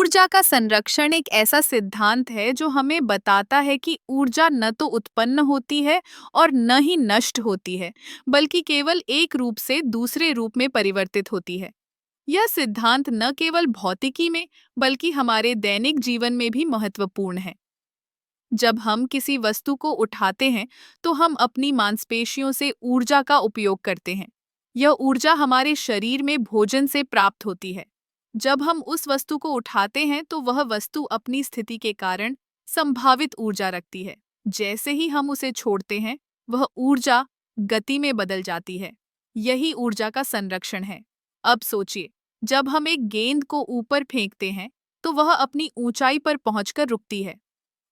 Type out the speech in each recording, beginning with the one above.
ऊर्जा का संरक्षण एक ऐसा सिद्धांत है जो हमें बताता है कि ऊर्जा न तो उत्पन्न होती है और न ही नष्ट होती है, बल्कि केवल एक रूप से दूसरे रूप में परिवर्तित होती है। यह सिद्धांत न केवल भौतिकी में, बल्कि हमारे दैनिक जीवन में भी महत्वपूर्ण है। जब हम किसी वस्तु को उठाते हैं, तो हम अपनी मांसपेशियों से ऊर्जा का उपयोग करते हैं। यह ऊर्जा हमारे शरीर में भोजन से प्राप्त होती है। जब हम उस वस्तु को उठाते हैं, तो वह वस्तु अपनी स्थिति के कारण संभावित ऊर्जा रखती है। जैसे ही हम उसे छोड़ते हैं, वह ऊर्जा गति में बदल जाती है। यही ऊर्जा का संरक्षण है। अब सोचिए, जब हम एक गेंद को ऊपर फेंकते हैं, तो वह अपनी ऊंचाई पर पहुंचकर रुकती है।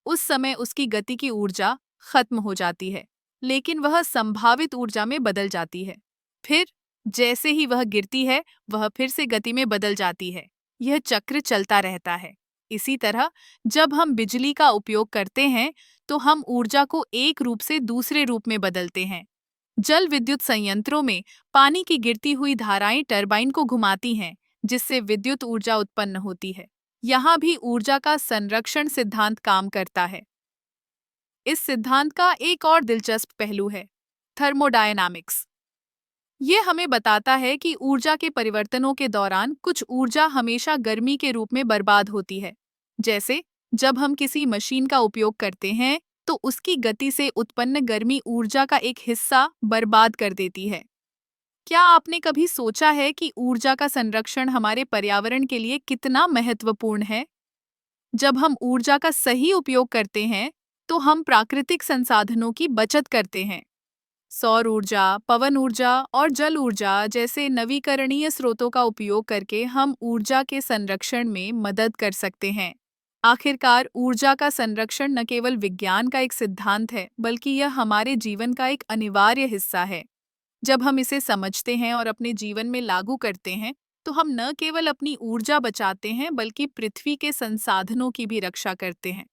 उस समय उसकी गति की ऊर्जा खत्म हो जाती है, लेकिन वह संभावित ऊर्जा में बदल जाती है। फिर जैसे ही वह गिरती है, वह फिर से गति में बदल जाती है। यह चक्र चलता रहता है। इसी तरह जब हम बिजली का उपयोग करते हैं, तो हम ऊर्जा को एक रूप से दूसरे रूप में बदलते हैं। जल विद्युत संयंत्रों में पानी की गिरती हुई धाराएं टरबाइन को घुमाती हैं, जिससे विद्युत ऊर्जा उत्पन्न होती है। यहाँ भी ऊर्जा का संरक्षण सिद्धांत काम करता है। इस सिद्धांत का एक और दिलचस्प पहलू है थर्मोडायनामिक्स। ये हमें बताता है कि ऊर्जा के परिवर्तनों के दौरान कुछ ऊर्जा हमेशा गर्मी के रूप में बर्बाद होती है। जैसे जब हम किसी मशीन का उपयोग करते हैं, तो उसकी गति से उत्पन्न गर्मी ऊर्जा का एक हिस्सा बर्बाद कर देती है। क्या आपने कभी सोचा है कि ऊर्जा का संरक्षण हमारे पर्यावरण के लिए कितना महत्वपूर्ण है? जब हम ऊर्जा का सही उपयोग करते हैं, तो हम प्राकृतिक संसाधनों की बचत करते हैं। सौर ऊर्जा, पवन ऊर्जा और जल ऊर्जा जैसे नवीकरणीय स्रोतों का उपयोग करके हम ऊर्जा के संरक्षण में मदद कर सकते हैं। आखिरकार, ऊर्जा का संरक्षण न केवल विज्ञान का एक सिद्धांत है, बल्कि यह हमारे जीवन का एक अनिवार्य हिस्सा है। जब हम इसे समझते हैं और अपने जीवन में लागू करते हैं, तो हम न केवल अपनी ऊर्जा बचाते हैं, बल्कि पृथ्वी के संसाधनों की भी रक्षा करते हैं।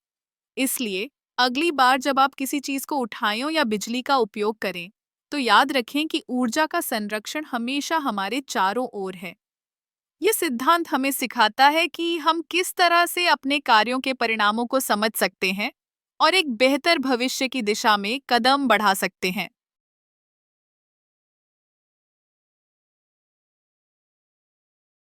इसलिए अगली बार जब आप किसी चीज को उठाएं या बिजली का उपयोग करें, तो याद रखें कि ऊर्जा का संरक्षण हमेशा हमारे चारों ओर है। ये सिद्धांत हमें सिखाता है कि हम किस तरह से अपने कार्यों के परिणामों को समझ सकते हैं और एक बेहतर भविष्य की दिशा में कदम बढ़ा सकते हैं।